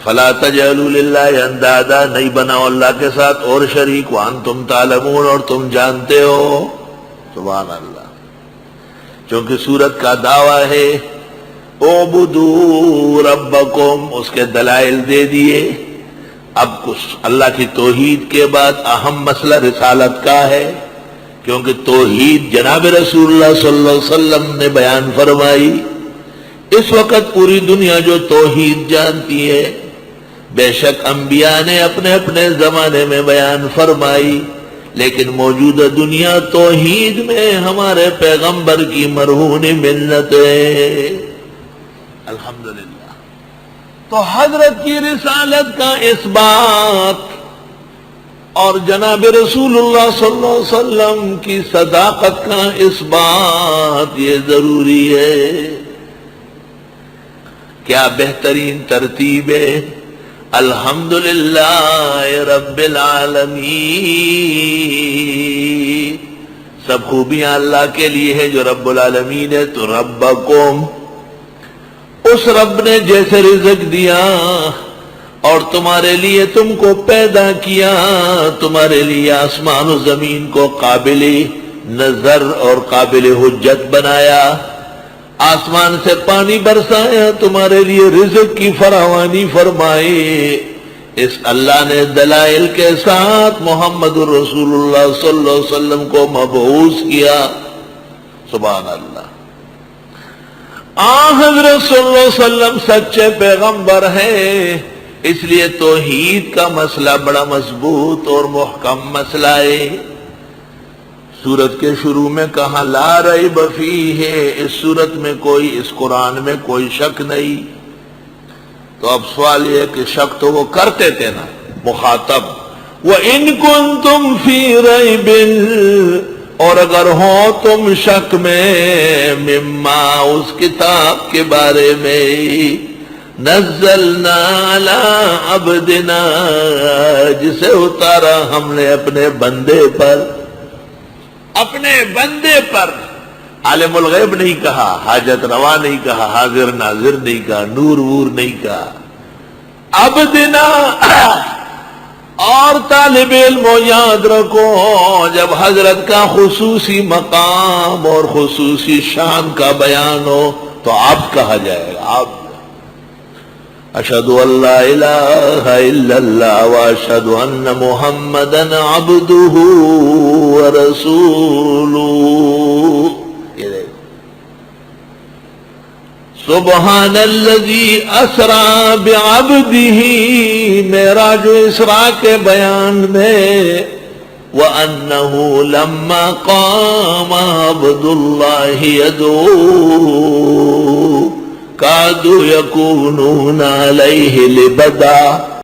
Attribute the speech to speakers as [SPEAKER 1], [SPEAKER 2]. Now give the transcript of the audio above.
[SPEAKER 1] فلا تجعلوا للہ اندادا، نہیں بناؤ اللہ کے ساتھ اور شریک، وانتم تعلمون، اور تم جانتے ہو۔ سبحان اللہ۔ چونکہ سورت کا دعویٰ ہے اعبدوا ربکم، اس کے دلائل دے دیے۔ اب کچھ اللہ کی توحید کے بعد اہم مسئلہ رسالت کا ہے، کیونکہ توحید جناب رسول اللہ صلی اللہ علیہ وسلم نے بیان فرمائی۔ اس وقت پوری دنیا جو توحید جانتی ہے، بے شک انبیاء نے اپنے اپنے زمانے میں بیان فرمائی، لیکن موجودہ دنیا توحید میں ہمارے پیغمبر کی مرہون ملت ہے، الحمدللہ۔ تو حضرت کی رسالت کا اس بات اور جناب رسول اللہ صلی اللہ علیہ وسلم کی صداقت کا اس بات یہ ضروری ہے۔ کیا بہترین ترتیب ہے، الحمدللہ رب العالمین۔ سب خوبیاں اللہ کے لیے ہے جو رب العالمین ہے۔ تو ربکم، اس رب نے جیسے رزق دیا اور تمہارے لیے تم کو پیدا کیا، تمہارے لیے آسمان و زمین کو قابل نظر اور قابل حجت بنایا، آسمان سے پانی برسایا، تمہارے لیے رزق کی فراوانی فرمائی، اس اللہ نے دلائل کے ساتھ محمد رسول اللہ صلی اللہ علیہ وسلم کو مبعوث کیا۔ سبحان اللہ۔ حضرت صلی اللہ علیہ وسلم سچے پیغمبر ہیں، اس لیے توحید کا مسئلہ بڑا مضبوط اور محکم مسئلہ ہے۔ سورت کے شروع میں کہا لا ریب فیہ، اس سورت میں کوئی، اس قرآن میں کوئی شک نہیں۔ تو اب سوال یہ ہے کہ شک تو وہ کرتے تھے نا مخاطب، وَإِن كُنتُمْ فِي رَيْبٍ، اور اگر ہو تم شک میں، مما، اس کتاب کے بارے میں، نزلنا علی عبدنا، جسے اتارا ہم نے اپنے بندے پر، اپنے بندے پر۔ عالم الغیب نہیں کہا، حاجت روا نہیں کہا، حاضر ناظر نہیں کہا، نور وور نہیں کہا، عبدنا۔ اور طالب علم یاد رکھو، جب حضرت کا خصوصی مقام اور خصوصی شان کا بیان ہو تو عبد کہا جائے گا، عبد۔ اشہد ان لا الہ الا اللہ واشہد ان محمدا عبدہ ورسولہ۔ یہ دیکھو، سبحان الذی اسریٰ بعبدہ، معراج و اسراء کے بیان میں، وَأَنَّهُ لَمَّا قَامَ عَبْدُ اللَّهِ يَدْعُوهُ كَادُوا يَكُونُونَ عَلَيْهِ لِبَدًا۔